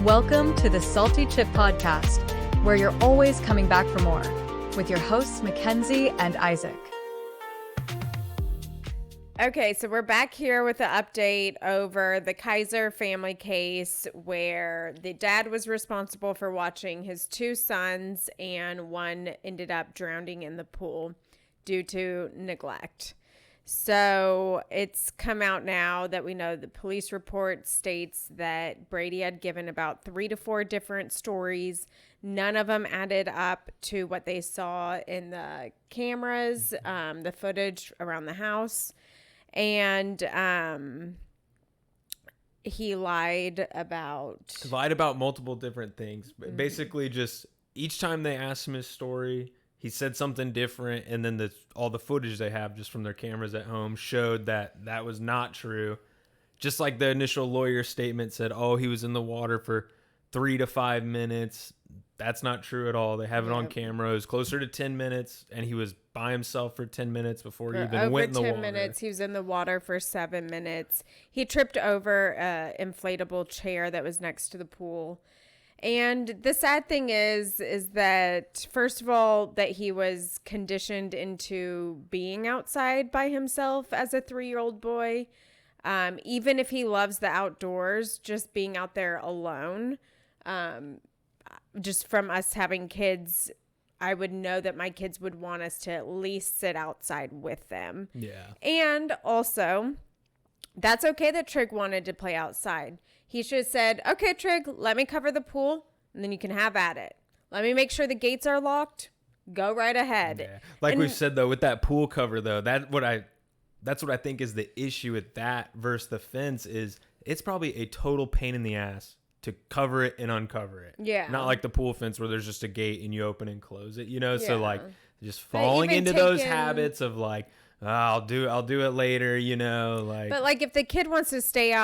Welcome to the Salty Chip Podcast, where you're always coming back for more, with your hosts Mackenzie and Isaac. Okay, so we're back here with the update over the Kiser family case where the dad was responsible for watching his two sons and one ended up drowning in the pool due to neglect. So it's come out now that we know the police report states that Brady had given about 3 to 4 different stories. None of them added up to what they saw in the cameras, the footage around the house. And he lied about multiple different things. Basically, just each time they asked him his story, he said something different, and then all the footage they have just from their cameras at home showed that was not true. Just like the initial lawyer statement said, oh, he was in the water for 3 to 5 minutes. That's not true at all. They have it on camera. It was closer to 10 minutes, and he was by himself for 10 minutes before he even went in the water. Over 10 minutes. He was in the water for 7 minutes. He tripped over an inflatable chair that was next to the pool. And the sad thing is that, first of all, that he was conditioned into being outside by himself as a 3-year-old boy. Even if he loves the outdoors, just being out there alone, just from us having kids, I would know that my kids would want us to at least sit outside with them. Yeah. And also, that's okay that Trigg wanted to play outside. He should have said, okay, Trigg, let me cover the pool, and then you can have at it. Let me make sure the gates are locked. Go right ahead. Yeah. Like we said, though, with that pool cover, though, that's what I think is the issue with that versus the fence is it's probably a total pain in the ass to cover it and uncover it. Yeah. Not like the pool fence where there's just a gate and you open and close it, Yeah. So like just falling into those habits of like, I'll do it later, like. But like if the kid wants to stay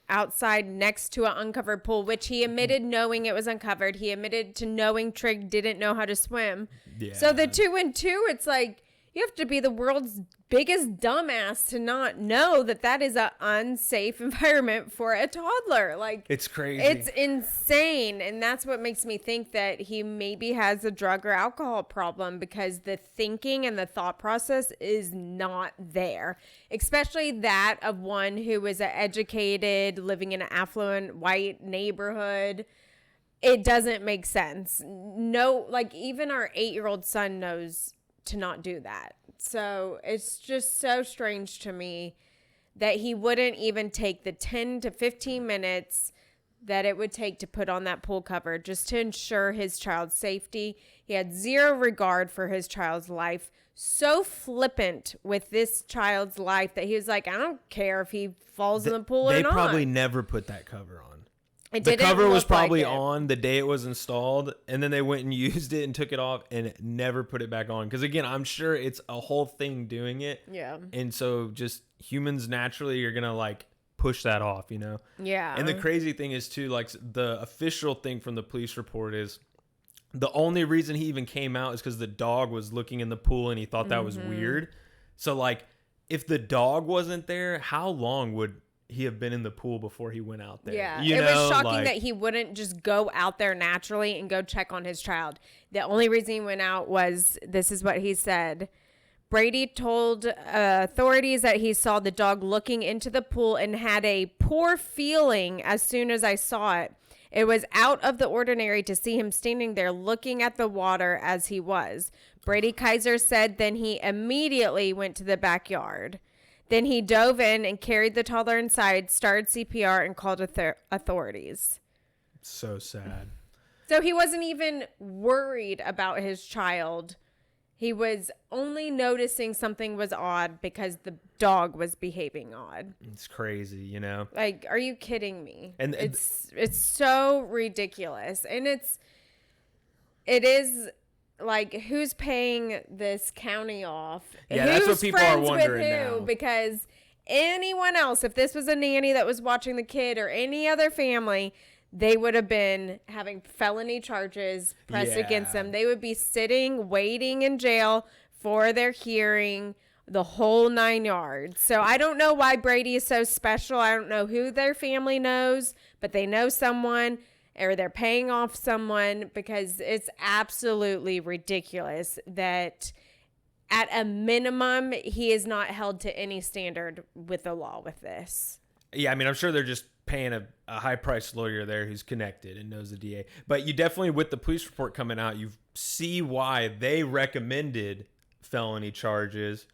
outside next to an uncovered pool, which he admitted knowing it was uncovered, he admitted to knowing Trigg didn't know how to swim. Yeah. So the 2 and 2, it's like you have to be the world's biggest dumbass to not know that is an unsafe environment for a toddler. Like, it's crazy. It's insane. And that's what makes me think that he maybe has a drug or alcohol problem, because the thinking and the thought process is not there, especially that of one who is an educated, living in an affluent white neighborhood. It doesn't make sense. No, like even our 8-year-old son knows to not do that. So it's just so strange to me that he wouldn't even take the 10 to 15 minutes that it would take to put on that pool cover just to ensure his child's safety. He had zero regard for his child's life. So flippant with this child's life that he was like, I don't care if he falls in the pool or not. They probably never put that cover on. The cover was probably on the day it was installed, and then they went and used it and took it off and never put it back on. Because, again, I'm sure it's a whole thing doing it. Yeah. And so just humans naturally are going to, like, push that off, Yeah. And the crazy thing is, too, like, the official thing from the police report is the only reason he even came out is because the dog was looking in the pool and he thought that was weird. So, like, if the dog wasn't there, how long would he have been in the pool before he went out there? Yeah, it was shocking that he wouldn't just go out there naturally and go check on his child. The only reason he went out was, this is what he said. Brady told authorities that he saw the dog looking into the pool and had a poor feeling as soon as I saw it. It was out of the ordinary to see him standing there looking at the water as he was. Brady Kiser said then he immediately went to the backyard. Then he dove in and carried the toddler inside, started CPR, and called authorities. So sad. So he wasn't even worried about his child. He was only noticing something was odd because the dog was behaving odd. It's crazy, Like, are you kidding me? And it's so ridiculous. And it is... Like, who's paying this county off? Yeah, that's what people are wondering now. Because anyone else, if this was a nanny that was watching the kid or any other family, they would have been having felony charges pressed against them. They would be sitting, waiting in jail for their hearing, the whole 9 yards. So I don't know why Brady is so special. I don't know who their family knows, but they know someone. or they're paying off someone, because it's absolutely ridiculous that at a minimum, he is not held to any standard with the law with this. Yeah, I mean, I'm sure they're just paying a high-priced lawyer there who's connected and knows the DA. But you definitely, with the police report coming out, you see why they recommended felony charges.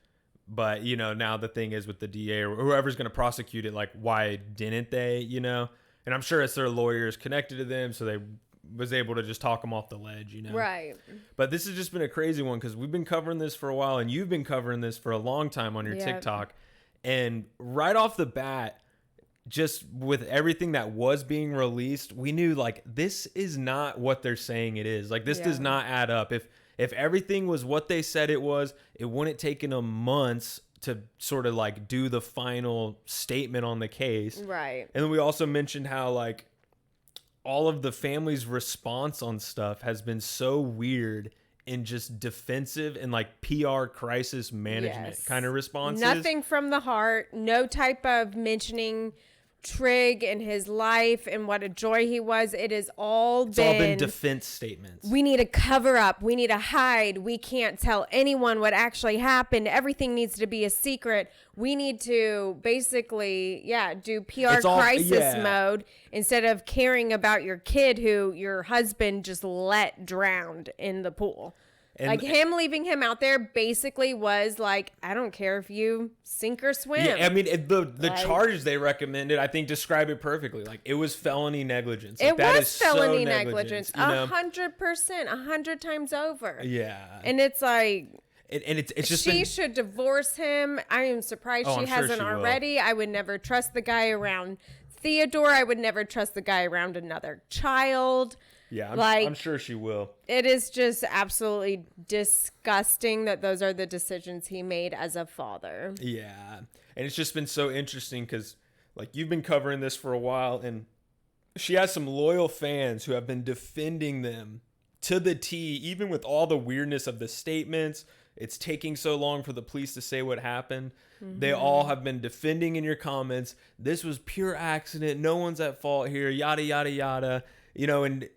But, you know, now the thing is with the DA or whoever's going to prosecute it, like, why didn't they, you know? And I'm sure it's their lawyers connected to them, so they was able to just talk them off the ledge, you know? Right. But this has just been a crazy one because we've been covering this for a while, and you've been covering this for a long time on your TikTok. And right off the bat, just with everything that was being released, we knew, like, this is not what they're saying it is. Like, this does not add up. If everything was what they said it was, it wouldn't taken them months to sort of like do the final statement on the case. Right. And then we also mentioned how like all of the family's response on stuff has been so weird and just defensive and like PR crisis management kind of responses. Nothing from the heart, no type of mentioning Trigg and his life and what a joy he was. It's all been defense statements. We need to cover up. We need to hide. We can't tell anyone what actually happened. Everything needs to be a secret. We need to basically, do PR crisis mode instead of caring about your kid who your husband just let drowned in the pool. And like him leaving him out there basically was like, I don't care if you sink or swim. Yeah, I mean, the charges they recommended, I think, describe it perfectly. Like, it was felony negligence. Like, it was felony negligence, 100%, 100 times over. Yeah, and it's like, it's just she should divorce him. I am surprised she hasn't already. I would never trust the guy around Theodore. I would never trust the guy around another child. Yeah, I'm sure she will. It is just absolutely disgusting that those are the decisions he made as a father. Yeah, and it's just been so interesting because, like, you've been covering this for a while, and she has some loyal fans who have been defending them to the T, even with all the weirdness of the statements. It's taking so long for the police to say what happened. Mm-hmm. They all have been defending in your comments. This was pure accident. No one's at fault here. Yada, yada, yada. You know, and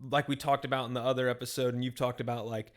like we talked about in the other episode, and you've talked about, like,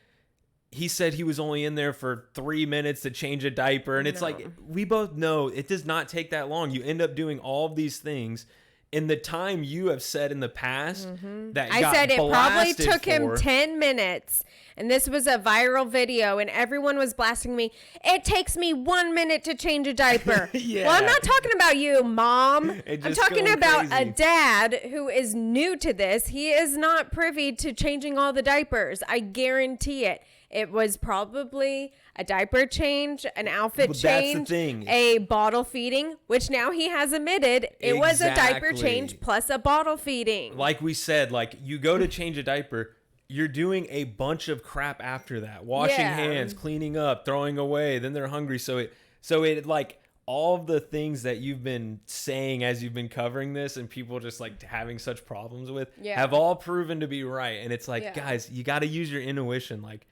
he said he was only in there for 3 minutes to change a diaper. And it's like, we both know it does not take that long. You end up doing all of these things in the time you have said in the past that I said it probably took him 10 minutes. And this was a viral video, and everyone was blasting me. It takes me 1 minute to change a diaper. Well, I'm not talking about you, Mom. I'm talking about a dad who is new to this. He is not privy to changing all the diapers. I guarantee it. It was probably a diaper change, an outfit change, that's the thing. A bottle feeding, which now he has admitted it was a diaper change plus a bottle feeding. Like we said, like, you go to change a diaper, you're doing a bunch of crap after that. Washing hands, cleaning up, throwing away, then they're hungry. So it like all of the things that you've been saying as you've been covering this and people just like having such problems with have all proven to be right. And it's like, guys, you got to use your intuition. Like,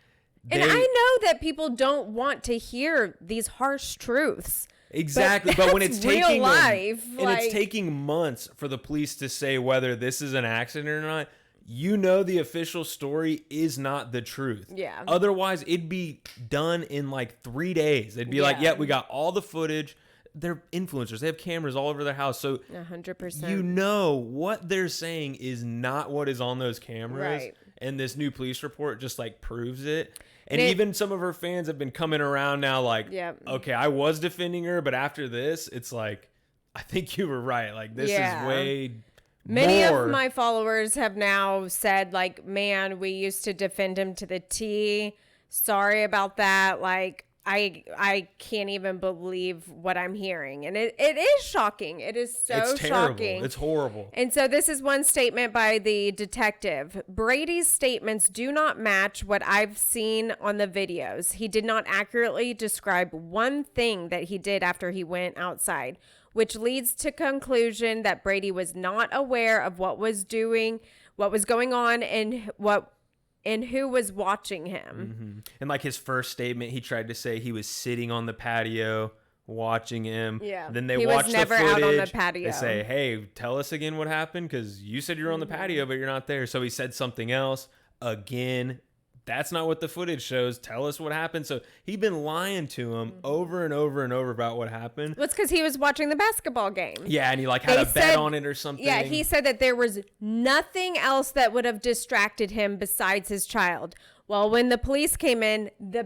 and I know that people don't want to hear these harsh truths. Exactly, but when it's taking real life, it's taking months for the police to say whether this is an accident or not, you know the official story is not the truth. Yeah. Otherwise, it'd be done in like 3 days. They'd be like, yeah, we got all the footage. They're influencers. They have cameras all over their house. So 100%. You know what they're saying is not what is on those cameras. Right. And this new police report just like proves it. And even some of her fans have been coming around now like, okay, I was defending her, but after this, it's like, I think you were right. Like, this is way Many of my followers have now said, like, man, we used to defend him to the T. Sorry about that. Like, I can't even believe what I'm hearing. And it is shocking. It is so shocking. It's horrible. And so this is one statement by the detective. Brady's statements do not match what I've seen on the videos. He did not accurately describe one thing that he did after he went outside, which leads to conclusion that Brady was not aware of what was going on and who was watching him. Mm-hmm. And like his first statement, he tried to say he was sitting on the patio watching him. Yeah. Then they He watch was the never footage. out on the patio. They say, hey, tell us again what happened because you said you were on the patio, but you're not there. So he said something else again. That's not what the footage shows. Tell us what happened. So he'd been lying to him over and over and over about what happened. Well, it's because he was watching the basketball game. Yeah, and he like had a bet on it or something. Yeah, he said that there was nothing else that would have distracted him besides his child. Well, when the police came in, the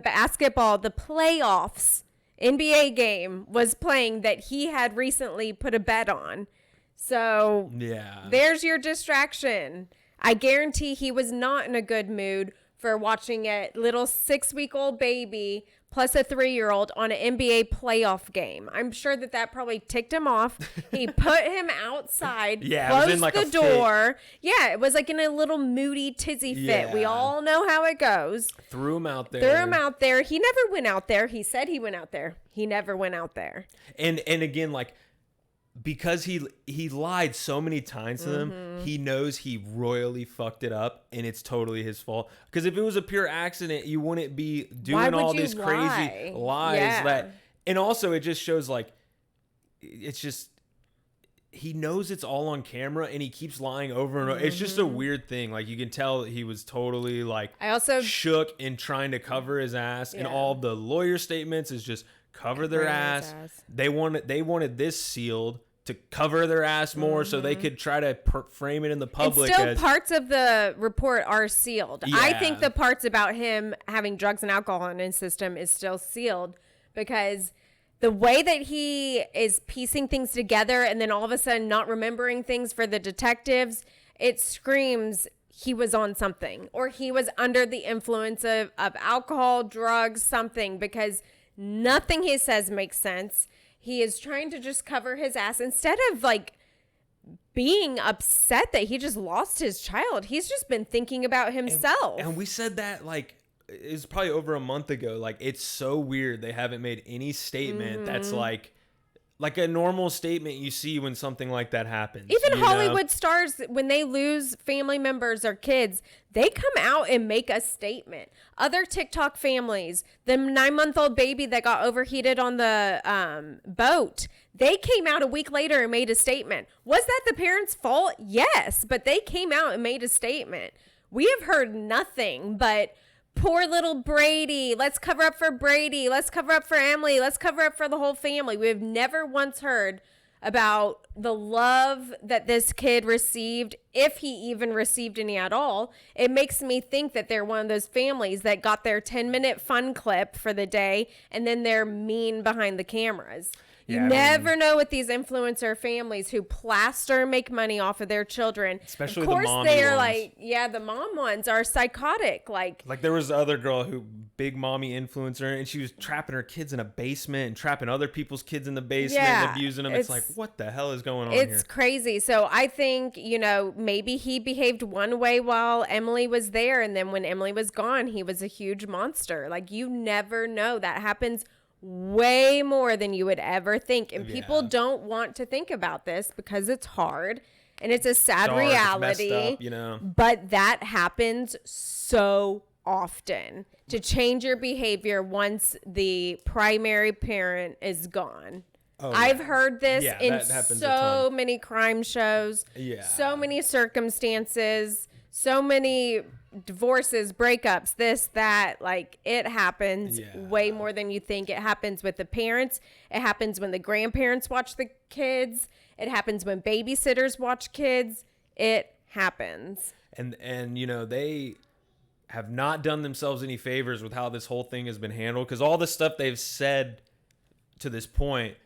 playoffs, NBA game was playing that he had recently put a bet on. So yeah, there's your distraction. I guarantee he was not in a good mood for watching a little 6-week-old baby plus a 3-year-old on an NBA playoff game. I'm sure that probably ticked him off. He put him outside, closed like the door. Yeah, it was like in a little moody tizzy fit. Yeah. We all know how it goes. Threw him out there. He never went out there. He said he went out there. He never went out there. And again, like, because he lied so many times to them, he knows he royally fucked it up, and it's totally his fault. Because if it was a pure accident, you wouldn't be doing all these crazy lies. Yeah. And also, it just shows, like, it's just, he knows it's all on camera, and he keeps lying over and over. It's just a weird thing. Like, you can tell he was totally, like, shook and trying to cover his ass. And all the lawyer statements is just cover their ass. They wanted this sealed to cover their ass more so they could try to frame it in the public. And still parts of the report are sealed. Yeah. I think the parts about him having drugs and alcohol in his system is still sealed because the way that he is piecing things together and then all of a sudden not remembering things for the detectives, it screams he was on something or he was under the influence of alcohol, drugs, something, because nothing he says makes sense. He is trying to just cover his ass instead of like being upset that he just lost his child. He's just been thinking about himself. And we said that like it's probably over a month ago. Like, it's so weird they haven't made any statement that's like a normal statement you see when something like that happens. Even Hollywood stars, when they lose family members or kids, they come out and make a statement. Other TikTok families, the 9-month-old baby that got overheated on the boat, they came out a week later and made a statement. Was that the parents' fault? Yes, but they came out and made a statement. We have heard nothing but poor little Brady. Let's cover up for Brady. Let's cover up for Emily. Let's cover up for the whole family. We have never once heard about the love that this kid received, if he even received any at all. It makes me think that they're one of those families that got their 10-minute fun clip for the day and then they're mean behind the cameras. You never know with these influencer families who plaster and make money off of their children. Especially of course, the mommy they're ones. like, yeah, the mom ones are psychotic. Like there was the other girl who big mommy influencer, and she was trapping her kids in a basement and trapping other people's kids in the basement and abusing them. It's like, what the hell is going on here? It's crazy. So I think, maybe he behaved one way while Emily was there. And then when Emily was gone, he was a huge monster. Like, you never know. That happens way more than you would ever think, and people don't want to think about this because it's hard and it's a sad reality. It's messed up, but that happens so often. To change your behavior once the primary parent is gone. I've heard this in so many crime shows, so many circumstances, so many divorces, breakups, this, that. Like, it happens way more than you think. It happens with the parents. It happens when the grandparents watch the kids. It happens when babysitters watch kids. It happens. And they have not done themselves any favors with how this whole thing has been handled, because all the stuff they've said to this point,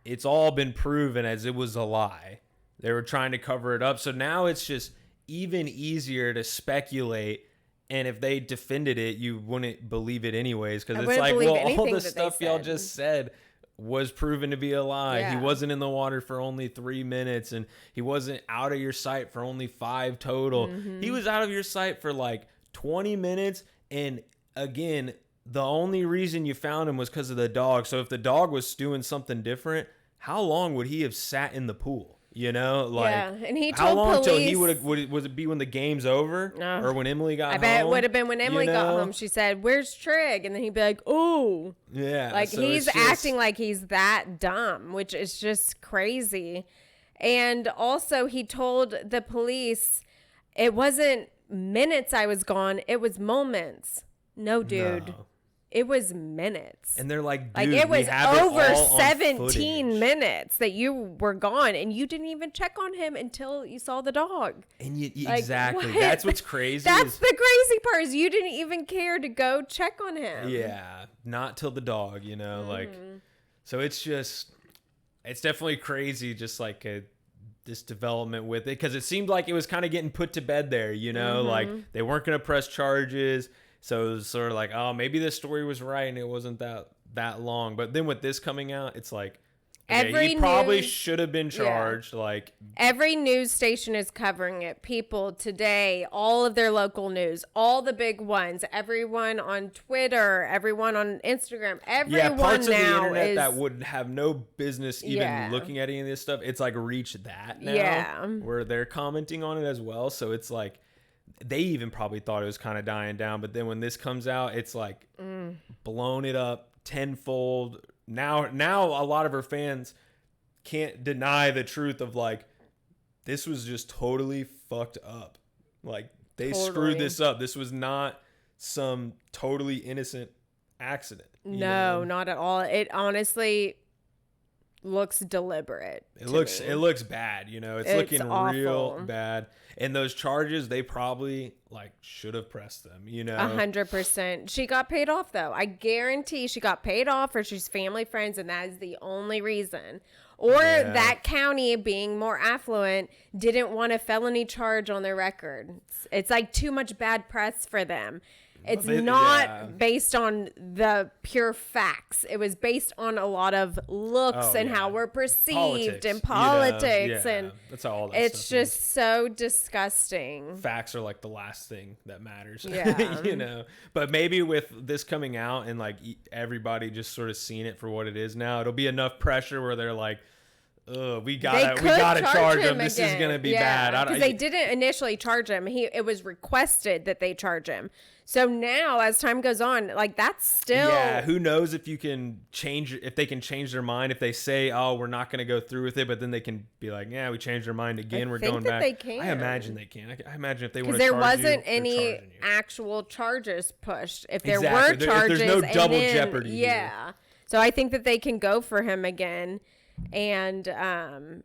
it's all been proven as it was a lie. They were trying to cover it up. So now it's just even easier to speculate, and if they defended it, you wouldn't believe it anyways, because it's like, well, all the stuff y'all just said was proven to be a lie. He wasn't in the water for only 3 minutes, and he wasn't out of your sight for only 5 total. He was out of your sight for like 20 minutes, and again, the only reason you found him was because of the dog. So if the dog was doing something different, how long would he have sat in the pool? You know, like and he how told long till he police- would it be when the game's over or when Emily got I home? bet it would have been when Emily you got know? home. She said, "Where's Trigg?" And then he'd be like, "Oh." Yeah. Like so he's it's just- acting like he's that dumb, which is just crazy. And also he told the police it wasn't minutes I was gone, it was moments. No, dude. No. It was minutes. And they're like, Like dude, it we was have it over all on 17 footage. minutes that you were gone and you didn't even check on him until you saw the dog. And Like, exactly. what? That's what's crazy. That's is- the crazy part is you didn't even care to go check on him. Yeah, not till the dog, you know, like, Mm-hmm. so it's definitely crazy, just like this development with it, because it seemed like it was kind of getting put to bed there, you know, like they weren't going to press charges, so it was sort of like, oh, maybe this story was right and it wasn't that long, but then with this coming out, it's like, okay, Every he probably news- should have been charged, like, Every news station is covering it. People today, all of their local news, all the big ones, everyone on Twitter, everyone on Instagram, everyone parts of the now internet is that would have no business even Yeah. looking at any of this stuff, it's like reached that now, Yeah. where they're commenting on it as well. So it's like they even probably thought it was kind of dying down, but then when this comes out, it's like blown it up tenfold. Now a lot of her fans can't deny the truth of like, this was just totally fucked up. Like they Totally. screwed this up. This was not some totally innocent accident. you No, know? not at all. It honestly looks deliberate. It to looks me. it looks bad, you know. It's It's looking awful. real bad. And those charges, they probably like should have pressed them, you know. 100%. She got paid off though. I guarantee she got paid off, or she's family friends, and that is the only reason. Or Yeah. that county, being more affluent, didn't want a felony charge on their record. It's like too much bad press for them. It's It- not yeah. based on the pure facts. It was based on a lot of looks Oh, and yeah. how we're perceived Politics, and you know? politics, Yeah, and that's all that it's stuff is. just so disgusting. Facts are like the last thing that matters. Yeah. You know. But maybe with this coming out and like everybody just sort of seeing it for what it is now, it'll be enough pressure where they're like, ugh, we gotta charge him. This is gonna be bad. Because they didn't initially charge him. It was requested that they charge him. So now, as time goes on, like that's still Yeah, who knows if you can change, if they can change their mind, if they say, oh, we're not going to go through with it, but then they can be like, yeah, we changed our mind again, we're think going that back. they can. I imagine they can. I imagine if they want because to there charge you, wasn't they're any charging you. actual charges pushed. If there Exactly. were There- if charges, there's no and double then- jeopardy here. Yeah. So I think that they can go for him again. And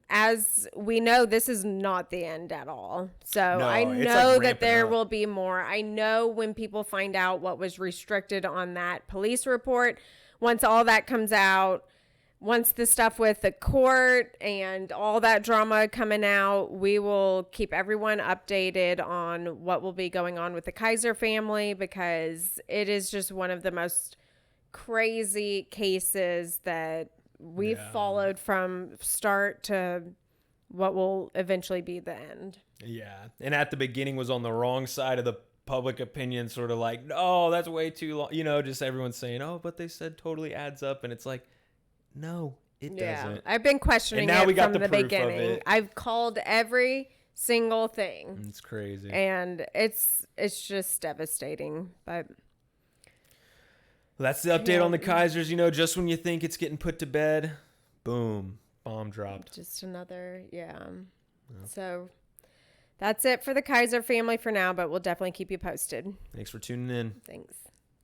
as we know, this is not the end at all. So No, I it's, like, know that ramping there up. will be more. I know when people find out what was restricted on that police report, once all that comes out, once the stuff with the court and all that drama coming out, we will keep everyone updated on what will be going on with the Kiser family, because it is just one of the most crazy cases that we've Yeah. followed from start to what will eventually be the end. Yeah. And at the beginning was on the wrong side of the public opinion, sort of like, oh, that's way too long. You know, just everyone's saying, oh, but they said totally adds up. And it's like, no, it doesn't. I've been questioning And now it we got from the the proof of beginning. it. I've called every single thing. It's crazy. And it's just devastating. But That's the update on the Kaisers. You know, just when you think it's getting put to bed, boom, bomb dropped. just another, So that's it for the Kiser family for now, but we'll definitely keep you posted. Thanks for tuning in. Thanks.